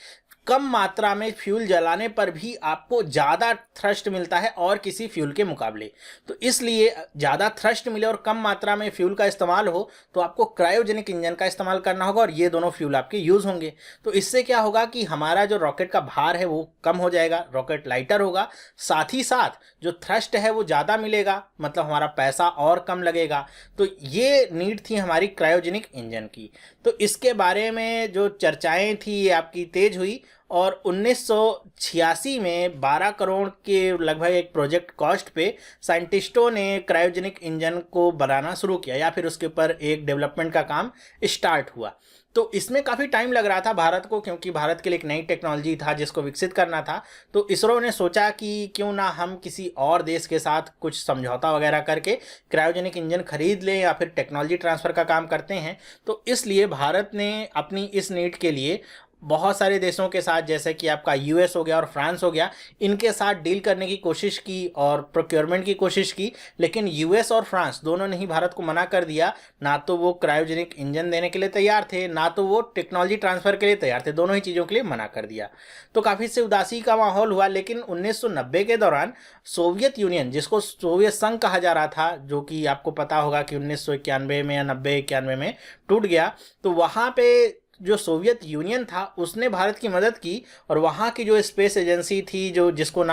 कम मात्रा में फ्यूल जलाने पर भी आपको ज़्यादा थ्रस्ट मिलता है और किसी फ्यूल के मुकाबले। तो इसलिए ज़्यादा थ्रस्ट मिले और कम मात्रा में फ्यूल का इस्तेमाल हो तो आपको क्रायोजेनिक इंजन का इस्तेमाल करना होगा, और ये दोनों फ्यूल आपके यूज़ होंगे। तो इससे क्या होगा कि हमारा जो रॉकेट का भार है वो कम हो जाएगा, रॉकेट लाइटर होगा, साथ ही साथ जो थ्रस्ट है वो ज़्यादा मिलेगा, मतलब हमारा पैसा और कम लगेगा। तो ये नीड थी हमारी क्रायोजेनिक इंजन की। तो इसके बारे में जो चर्चाएँ थी ये आपकी तेज हुई, और 1986 में 12 करोड़ के लगभग एक प्रोजेक्ट कॉस्ट पे साइंटिस्टों ने क्रायोजेनिक इंजन को बनाना शुरू किया, या फिर उसके ऊपर एक डेवलपमेंट का काम स्टार्ट हुआ। तो इसमें काफ़ी टाइम लग रहा था भारत को, क्योंकि भारत के लिए एक नई टेक्नोलॉजी था जिसको विकसित करना था। तो इसरो ने सोचा कि क्यों ना हम किसी और देश के साथ कुछ समझौता वगैरह करके क्रायोजेनिक इंजन खरीद लें या फिर टेक्नोलॉजी ट्रांसफ़र का काम करते हैं। तो इसलिए भारत ने अपनी इस नीड के लिए बहुत सारे देशों के साथ, जैसे कि आपका US हो गया और फ्रांस हो गया, इनके साथ डील करने की कोशिश की और प्रोक्योरमेंट की कोशिश की, लेकिन US और फ्रांस दोनों ने ही भारत को मना कर दिया। ना तो वो क्रायोजेनिक इंजन देने के लिए तैयार थे, ना तो वो टेक्नोलॉजी ट्रांसफ़र के लिए तैयार थे, दोनों ही चीज़ों के लिए मना कर दिया। तो काफ़ी से उदासी का माहौल हुआ। लेकिन 1990 के दौरान सोवियत यूनियन, जिसको सोवियत संघ कहा जा रहा था, जो कि आपको पता होगा कि 1991 में या 90-91 में टूट गया, तो वहाँ पे जो सोवियत यूनियन था उसने भारत की मदद की, और वहाँ की जो स्पेस एजेंसी थी जिसका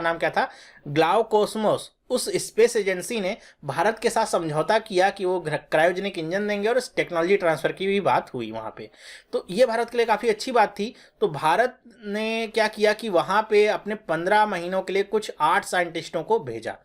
नाम क्या था, ग्लावकोस्मोस, उस स्पेस एजेंसी ने भारत के साथ समझौता किया कि वो क्रायोजेनिक इंजन देंगे, और इस टेक्नोलॉजी ट्रांसफ़र की भी बात हुई वहाँ पे। तो ये भारत के लिए काफ़ी अच्छी बात थी। तो भारत ने क्या किया कि वहाँ पे अपने 15 महीनों के लिए कुछ 8 साइंटिस्टों को भेजा।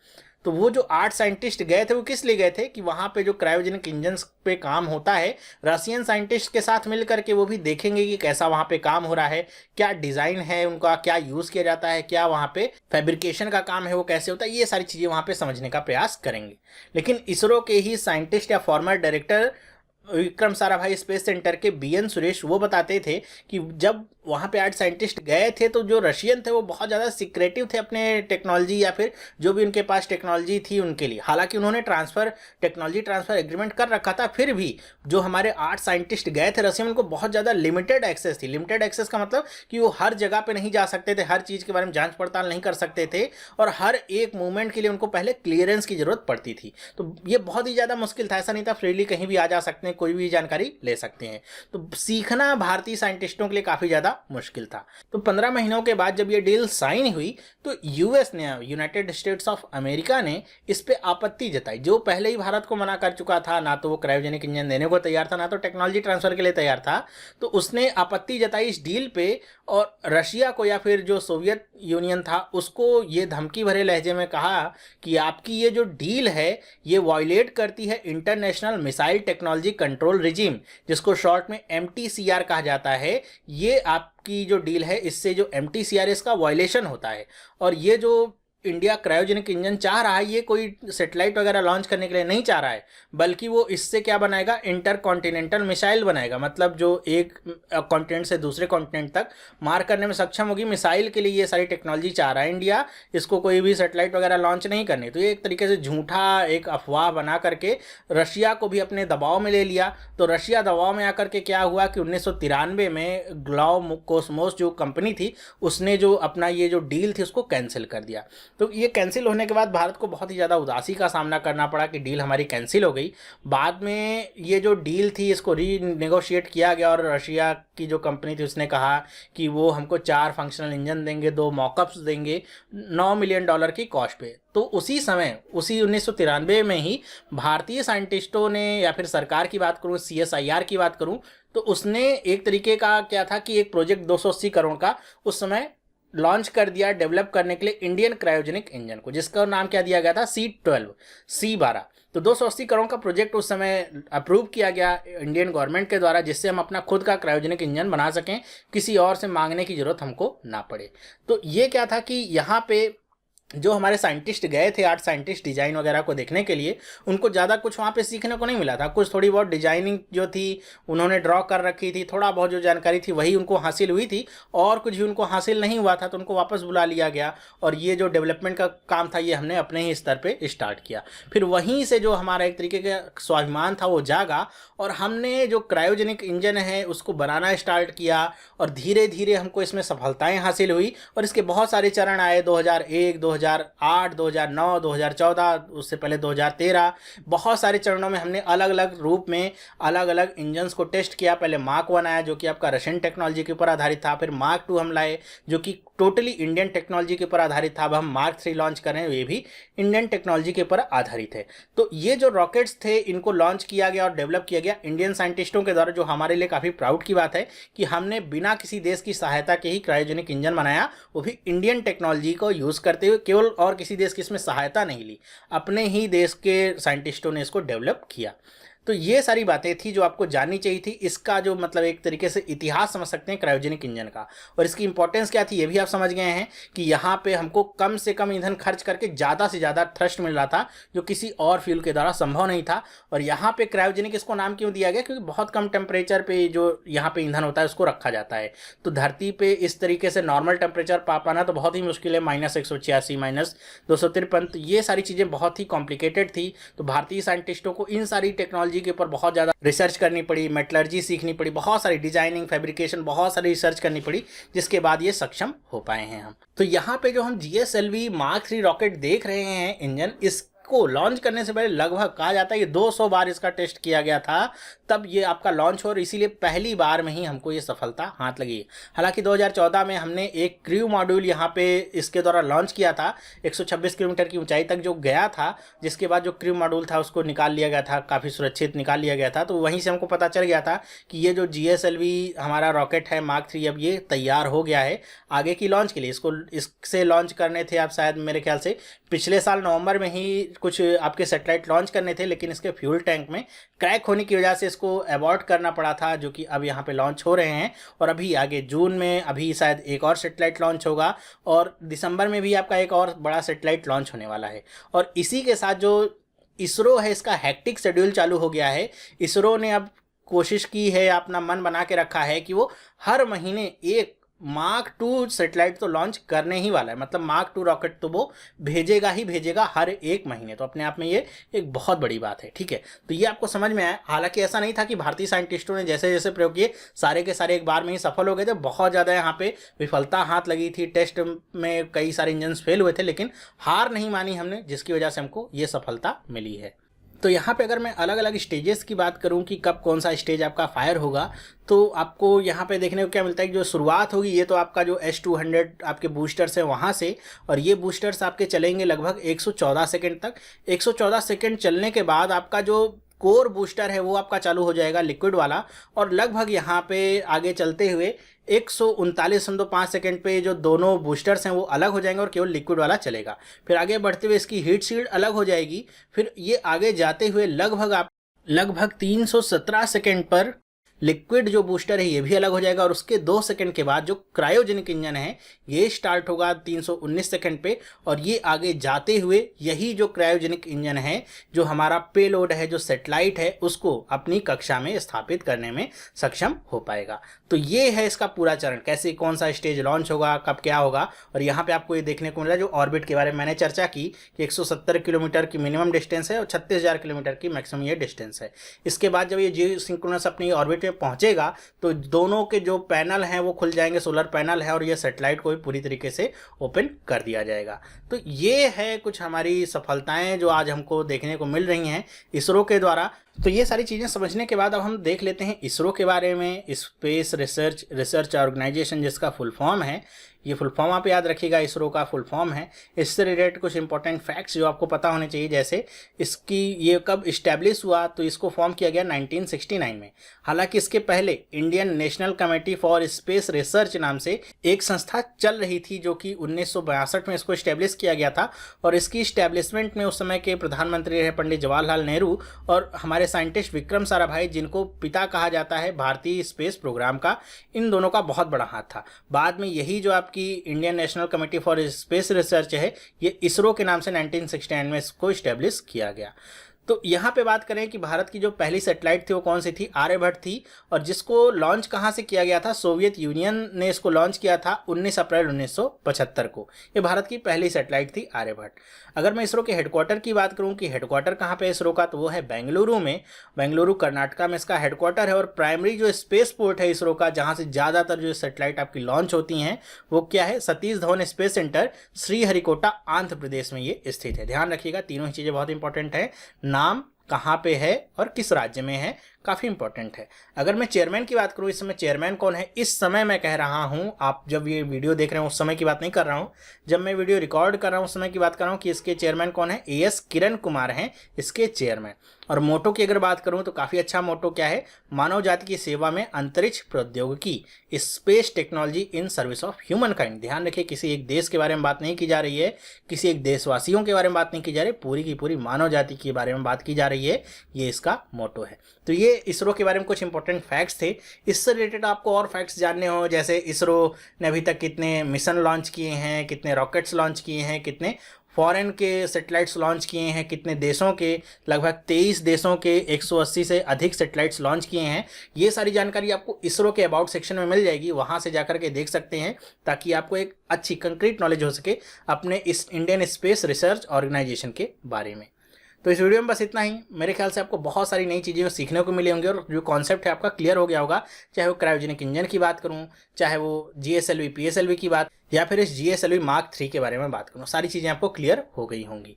तो वो जो 8 साइंटिस्ट गए थे वो किस लिए गए थे कि वहाँ पे जो क्रायोजेनिक इंजन्स पे काम होता है, रशियन साइंटिस्ट के साथ मिल करके वो भी देखेंगे कि कैसा वहाँ पे काम हो रहा है, क्या डिज़ाइन है उनका, क्या यूज़ किया जाता है, क्या वहाँ पे फैब्रिकेशन का काम है वो कैसे होता है, ये सारी चीज़ें वहाँ पे समझने का प्रयास करेंगे। लेकिन इसरो के ही साइंटिस्ट या farmer director Vikram Sarabhai space centre के BN सुरेश वो बताते थे कि जब वहाँ पे 8 साइंटिस्ट गए थे तो जो रशियन थे वो बहुत ज़्यादा सिक्रेटिव थे अपने टेक्नोलॉजी या फिर जो भी उनके पास टेक्नोलॉजी थी उनके लिए। हालांकि उन्होंने टेक्नोलॉजी ट्रांसफ़र एग्रीमेंट कर रखा था, फिर भी जो हमारे 8 साइंटिस्ट गए थे रशियन, उनको बहुत ज़्यादा लिमिटेड एक्सेस थी। लिमिटेड एक्सेस का मतलब कि वो हर जगह पर नहीं जा सकते थे, हर चीज़ के बारे में जाँच पड़ताल नहीं कर सकते थे, और हर एक मूवमेंट के लिए उनको पहले क्लियरेंस की ज़रूरत पड़ती थी। तो ये बहुत ही ज़्यादा मुश्किल था, ऐसा नहीं था फ्रीली कहीं भी आ जा सकते हैं, कोई भी जानकारी ले सकते हैं। तो सीखना भारतीय साइंटिस्टों के लिए काफ़ी ज़्यादा मुश्किल था। तो 15 महीनों के बाद जब ये डील साइन हुई तो US ने, यूनाइटेड स्टेट्स ऑफ अमेरिका ने इस पे आपत्ति जताई, जो पहले ही भारत को मना कर चुका था, ना तो वो क्रायोजेनिक इंजन देने को तैयार था, ना तो टेक्नोलॉजी ट्रांसफ़र के लिए तैयार था। तो उसने आपत्ति जताई इस डील पे, और रशिया को या फिर जो सोवियत यूनियन था उसको ये धमकी भरे लहजे में कहा कि आपकी ये जो डील है ये वायलेट करती है international missile technology control regime, जिसको शॉर्ट में MTCR कहा जाता है। ये आपकी जो डील है इससे जो MTCR इसका वायलेशन होता है, और ये जो इंडिया क्रायोजेनिक इंजन चाह रहा है, ये कोई सेटेलाइट वगैरह लॉन्च करने के लिए नहीं चाह रहा है, बल्कि वो इससे क्या बनाएगा, इंटर कॉन्टिनेंटल मिसाइल बनाएगा। मतलब जो एक कॉन्टिनेंट से दूसरे कॉन्टिनेंट तक मार करने में सक्षम होगी, मिसाइल के लिए ये सारी टेक्नोलॉजी चाह रहा है इंडिया। इसको कोई भी सेटेलाइट वगैरह लॉन्च नहीं करनी। तो ये एक तरीके से झूठा एक अफवाह बना करके रशिया को भी अपने दबाव में ले लिया। तो रशिया दबाव में आकर के क्या हुआ कि 1993 में ग्लावकोस्मोस जो कंपनी थी, उसने जो अपना ये जो डील थी उसको कैंसिल कर दिया। तो ये कैंसिल होने के बाद भारत को बहुत ही ज़्यादा उदासी का सामना करना पड़ा कि डील हमारी कैंसिल हो गई। बाद में ये जो डील थी इसको रीनेगोशिएट किया गया और रशिया की जो कंपनी थी उसने कहा कि वो हमको 4 फंक्शनल इंजन देंगे, 2 मॉकअप्स देंगे, $9 मिलियन की कॉस्ट पे। तो उसी समय, उसी 1993 में ही भारतीय साइंटिस्टों ने, या फिर सरकार की बात करूँ, CSIR की बात करूँ, तो उसने एक तरीके का क्या था कि एक प्रोजेक्ट 280 करोड़ का उस समय लॉन्च कर दिया डेवलप करने के लिए इंडियन क्रायोजेनिक इंजन को, जिसका नाम क्या दिया गया था, C12। तो 280 करोड़ का प्रोजेक्ट उस समय अप्रूव किया गया इंडियन गवर्नमेंट के द्वारा, जिससे हम अपना खुद का क्रायोजेनिक इंजन बना सकें, किसी और से मांगने की जरूरत हमको ना पड़े। तो ये क्या था कि यहाँ पे जो हमारे साइंटिस्ट गए थे, 8 साइंटिस्ट डिज़ाइन वगैरह को देखने के लिए, उनको ज़्यादा कुछ वहाँ पे सीखने को नहीं मिला था। कुछ थोड़ी बहुत डिजाइनिंग जो थी उन्होंने ड्रॉ कर रखी थी, थोड़ा बहुत जो जानकारी थी वही उनको हासिल हुई थी, और कुछ भी उनको हासिल नहीं हुआ था। तो उनको वापस बुला लिया गया और ये जो डेवलपमेंट का काम था ये हमने अपने ही स्तर पर स्टार्ट किया। फिर वहीं से जो हमारा एक तरीके का स्वाभिमान था वो जागा और हमने जो क्रायोजेनिक इंजन है उसको बनाना स्टार्ट किया, और धीरे धीरे हमको इसमें सफलताएँ हासिल हुई। और इसके बहुत सारे चरण आए, 2001, 2008, 2009, 2014, उससे पहले 2013, बहुत सारे चरणों में हमने अलग अलग रूप में अलग अलग इंजन्स को टेस्ट किया। पहले मार्क 1 आया जो कि आपका रशियन टेक्नोलॉजी के ऊपर आधारित था, फिर मार्क 2 हम लाए जो कि टोटली इंडियन टेक्नोलॉजी के ऊपर आधारित था। अब हम मार्क 3 लॉन्च कर रहे हैं, ये भी इंडियन टेक्नोलॉजी के ऊपर आधारित है। तो ये जो रॉकेट्स थे इनको लॉन्च किया गया और डेवलप किया गया इंडियन साइंटिस्टों के द्वारा, जो हमारे लिए काफ़ी प्राउड की बात है कि हमने बिना किसी देश की सहायता के ही क्रायोजेनिक इंजन बनाया, वो भी इंडियन टेक्नोलॉजी को यूज़ करते हुए। केवल और किसी देश की इसमें सहायता नहीं ली, अपने ही देश के साइंटिस्टों ने इसको डेवलप किया। तो ये सारी बातें थी जो आपको जाननी चाहिए थी। इसका जो मतलब एक तरीके से इतिहास समझ सकते हैं क्रायोजेनिक इंजन का, और इसकी इंपॉर्टेंस क्या थी ये भी आप समझ गए हैं कि यहाँ पे हमको कम से कम ईंधन खर्च करके ज़्यादा से ज़्यादा थ्रस्ट मिल रहा था, जो किसी और फ्यूल के द्वारा संभव नहीं था। और यहाँ पे क्रायोजेनिक इसको नाम क्यों दिया गया, क्योंकि बहुत कम टेम्परेचर पे जो यहाँ पे ईंधन होता है उसको रखा जाता है। तो धरती पे इस तरीके से नॉर्मल टेम्परेचर पा पाना तो बहुत ही मुश्किल है, -186, -253। तो ये सारी चीज़ें बहुत ही कॉम्प्लिकेटेड थी। तो भारतीय साइंटिस्टों को इन सारी टेक्नोलॉजी के ऊपर बहुत ज़्यादा रिसर्च करनी पड़ी, मेटलर्जी सीखनी पड़ी, बहुत सारी डिजाइनिंग, फैब्रिकेशन, बहुत सारी रिसर्च करनी पड़ी, जिसके बाद ये सक्षम हो पाए हैं हम। तो यहाँ पे जो हम GSLV Mark 3 रॉकेट देख रहे हैं इंजन, इस को लॉन्च करने से पहले लगभग कहा जाता है कि 200 बार इसका टेस्ट किया गया था, तब ये आपका लॉन्च हो, और इसीलिए पहली बार में ही हमको ये सफलता हाथ लगी। हालांकि 2014 में हमने एक क्रू मॉड्यूल यहाँ पे इसके द्वारा लॉन्च किया था, 126 किलोमीटर की ऊंचाई तक जो गया था, जिसके बाद जो क्रू मॉड्यूल था उसको निकाल लिया गया था, काफ़ी सुरक्षित निकाल लिया गया था। तो वहीं से हमको पता चल गया था कि ये जो GSLV हमारा रॉकेट है Mark 3 अब ये तैयार हो गया है आगे की लॉन्च के लिए। इसको इससे लॉन्च करने थे आप शायद मेरे ख्याल से पिछले साल नवंबर में ही कुछ आपके सैटेलाइट लॉन्च करने थे, लेकिन इसके फ्यूल टैंक में क्रैक होने की वजह से इसको अबॉर्ट करना पड़ा था, जो कि अब यहाँ पे लॉन्च हो रहे हैं। और अभी आगे जून में अभी शायद एक और सैटेलाइट लॉन्च होगा, और दिसंबर में भी आपका एक और बड़ा सैटेलाइट लॉन्च होने वाला है। और इसी के साथ जो इसरो है इसका हैक्टिक शेड्यूल चालू हो गया है। इसरो ने अब कोशिश की है, अपना मन बना के रखा है कि वो हर महीने एक Mark 2 सैटेलाइट तो लॉन्च करने ही वाला है। मतलब Mark 2 रॉकेट तो वो भेजेगा ही भेजेगा हर एक महीने। तो अपने आप में ये एक बहुत बड़ी बात है, ठीक है। तो ये आपको समझ में आया। हालांकि ऐसा नहीं था कि भारतीय साइंटिस्टों ने जैसे जैसे प्रयोग किए सारे के सारे एक बार में ही सफल हो गए थे। बहुत ज़्यादा यहाँ पे विफलता हाथ लगी थी, टेस्ट में कई सारे इंजन फेल हुए थे, लेकिन हार नहीं मानी हमने, जिसकी वजह से हमको ये सफलता मिली है। तो यहाँ पे अगर मैं अलग अलग स्टेजेस की बात करूँ कि कब कौन सा स्टेज आपका फायर होगा, तो आपको यहाँ पे देखने को क्या मिलता है कि जो शुरुआत होगी ये तो आपका जो S200 आपके बूस्टर्स है वहाँ से, और ये बूस्टर्स आपके चलेंगे लगभग 114 सेकेंड तक। 114 सेकेंड चलने के बाद आपका जो कोर बूस्टर है वो आपका चालू हो जाएगा लिक्विड वाला, और लगभग यहाँ पे आगे चलते हुए 139.5 सेकेंड पे जो दोनों बूस्टर्स हैं वो अलग हो जाएंगे और केवल लिक्विड वाला चलेगा। फिर आगे बढ़ते हुए इसकी हीट शील्ड अलग हो जाएगी। फिर ये आगे जाते हुए लगभग 317 सेकेंड पर लिक्विड जो बूस्टर है ये भी अलग हो जाएगा, और उसके 2 सेकंड के बाद जो क्रायोजेनिक इंजन है ये स्टार्ट होगा 319 सेकंड पे, और ये आगे जाते हुए यही जो क्रायोजेनिक इंजन है जो हमारा पेलोड है, जो सैटेलाइट है, उसको अपनी कक्षा में स्थापित करने में सक्षम हो पाएगा। तो ये है इसका पूरा चरण, कैसे कौन सा स्टेज लॉन्च होगा, कब क्या होगा। और यहाँ पे आपको ये देखने को मिला जो ऑर्बिट के बारे में मैंने चर्चा की कि 170 किलोमीटर की मिनिमम डिस्टेंस है और 36,000 किलोमीटर की मैक्सिमम ये डिस्टेंस है। इसके बाद जब ये जियो सिंक्रोनस अपनी ऑर्बिट में पहुंचेगा तो दोनों के जो पैनल हैं वो खुल जाएंगे, सोलर पैनल है, और ये सैटेलाइट को भी पूरी तरीके से ओपन कर दिया जाएगा। तो ये है कुछ हमारी सफलताएं जो आज हमको देखने को मिल रही हैं इसरो के द्वारा। तो ये सारी चीज़ें समझने के बाद अब हम देख लेते हैं इसरो के बारे में। स्पेस रिसर्च ऑर्गेनाइजेशन जिसका फुल फॉर्म है, ये फुल फॉर्म आप याद रखिएगा, इसरो का फुल फॉर्म है। इससे रिलेटेड कुछ इंपॉर्टेंट फैक्ट्स जो आपको पता होने चाहिए, जैसे इसकी ये कब इस्टेब्लिश हुआ, तो इसको फॉर्म किया गया 1969 में। हालांकि इसके पहले Indian national committee for space research नाम से एक संस्था चल रही थी जो कि 1962 में इसको इस्टेब्लिश किया गया था, और इसकी इस्टेब्लिशमेंट में उस समय के प्रधानमंत्री रहे पंडित जवाहरलाल नेहरू और हमारे साइंटिस्ट विक्रम साराभाई, जिनको पिता कहा जाता है भारतीय स्पेस प्रोग्राम का, इन दोनों का बहुत बड़ा हाथ था। बाद में यही जो आपकी Indian national committee for space research है ये इसरो के नाम से 1969 में इसको इस्टेब्लिश किया गया। तो यहाँ पे बात करें कि भारत की जो पहली सैटेलाइट थी वो कौन सी थी, आर्यभट्ट थी, और जिसको लॉन्च कहाँ से किया गया था, सोवियत यूनियन ने इसको लॉन्च किया था 19 अप्रैल 1975 को। ये भारत की पहली सैटेलाइट थी आर्यभट्ट। अगर मैं इसरो के हेडक्वार्टर की बात करूँ कि हेडक्वार्टर कहाँ पे इसरो का, तो वो है बेंगलुरु में। बेंगलुरु कर्नाटका में इसका हेडक्वार्टर है, और प्राइमरी जो स्पेस पोर्ट है इसरो का, जहाँ से ज़्यादातर जो सैटेलाइट आपकी लॉन्च होती हैं, वो क्या है, सतीश धवन स्पेस सेंटर, श्रीहरिकोटा, आंध्र प्रदेश में ये स्थित है। ध्यान रखिएगा, तीनों ही चीज़ें बहुत इंपॉर्टेंट है। नाम, कहाँ पे है और किस राज्य में है, काफ़ी इंपॉर्टेंट है। अगर मैं चेयरमैन की बात करूँ, इस समय चेयरमैन कौन है, इस समय मैं कह रहा हूँ, आप जब ये वीडियो देख रहे हैं उस समय की बात नहीं कर रहा हूँ, जब मैं वीडियो रिकॉर्ड कर रहा हूँ उस समय की बात कर रहा हूँ कि इसके चेयरमैन कौन है, एएस किरण कुमार हैं इसके चेयरमैन। और मोटो की अगर बात करूँ तो काफ़ी अच्छा मोटो क्या है, मानव जाति की सेवा में अंतरिक्ष प्रौद्योगिकी, space technology in service of human kind. ध्यान रखिए, किसी एक देश के बारे में बात नहीं की जा रही है, किसी एक देशवासियों के बारे में बात नहीं की जा रही, पूरी की पूरी मानव जाति के बारे में बात की जा रही है, ये इसका मोटो है। तो ये इसरो के बारे में कुछ इंपॉर्टेंट फैक्ट्स थे। इससे रिलेटेड आपको और फैक्ट्स जानने हो, जैसे इसरो ने अभी तक कितने मिशन लॉन्च किए हैं, कितने रॉकेट्स लॉन्च किए हैं, कितने फॉरेन के सैटेलाइट्स लॉन्च किए हैं, कितने देशों के, लगभग 23 देशों के 180 से अधिक सैटेलाइट्स लॉन्च किए हैं, ये सारी जानकारी आपको इसरो के अबाउट सेक्शन में मिल जाएगी, वहाँ से जाकर के देख सकते हैं, ताकि आपको एक अच्छी कंक्रीट नॉलेज हो सके अपने इस इंडियन स्पेस रिसर्च ऑर्गेनाइजेशन के बारे में। तो इस वीडियो में बस इतना ही। मेरे ख्याल से आपको बहुत सारी नई चीज़ें सीखने को मिली होंगी, और जो कॉन्सेप्ट है आपका क्लियर हो गया होगा, चाहे वो क्रायोजेनिक इंजन की बात करूं, चाहे वो GSLV PSLV की बात, या फिर इस GSLV Mark 3 के बारे में बात करूं, सारी चीज़ें आपको क्लियर हो गई होंगी।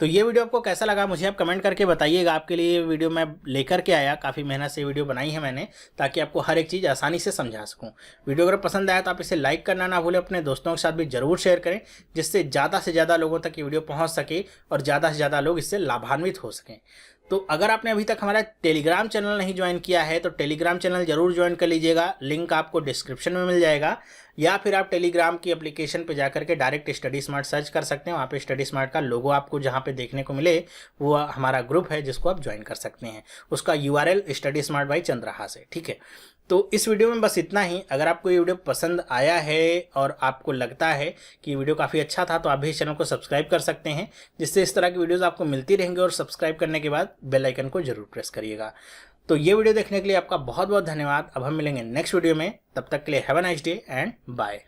तो ये वीडियो आपको कैसा लगा मुझे आप कमेंट करके बताइएगा। आपके लिए ये वीडियो मैं लेकर के आया, काफ़ी मेहनत से वीडियो बनाई है मैंने, ताकि आपको हर एक चीज़ आसानी से समझा सकूँ। वीडियो अगर पसंद आया तो आप इसे लाइक करना ना भूलें, अपने दोस्तों के साथ भी ज़रूर शेयर करें, जिससे ज़्यादा से ज़्यादा लोगों तक ये वीडियो पहुँच सके और ज़्यादा से ज़्यादा लोग इससे लाभान्वित हो सकें। तो अगर आपने अभी तक हमारा टेलीग्राम चैनल नहीं ज्वाइन किया है तो टेलीग्राम चैनल जरूर ज्वाइन कर लीजिएगा, लिंक आपको डिस्क्रिप्शन में मिल जाएगा, या फिर आप टेलीग्राम की एप्लीकेशन पे जाकर के डायरेक्ट स्टडी स्मार्ट सर्च कर सकते हैं। वहाँ पे स्टडी स्मार्ट का लोगो आपको जहाँ पे देखने को मिले वो हमारा ग्रुप है जिसको आप ज्वाइन कर सकते हैं। उसका URL study smart by Chandrahas है, ठीक है। तो इस वीडियो में बस इतना ही। अगर आपको ये वीडियो पसंद आया है और आपको लगता है कि वीडियो काफ़ी अच्छा था तो आप भी इस चैनल को सब्सक्राइब कर सकते हैं, जिससे इस तरह की वीडियोस आपको मिलती रहेंगी। और सब्सक्राइब करने के बाद बेल आइकन को जरूर प्रेस करिएगा। तो ये वीडियो देखने के लिए आपका बहुत बहुत धन्यवाद। अब हम मिलेंगे नेक्स्ट वीडियो में, तब तक के लिए have a nice day and bye.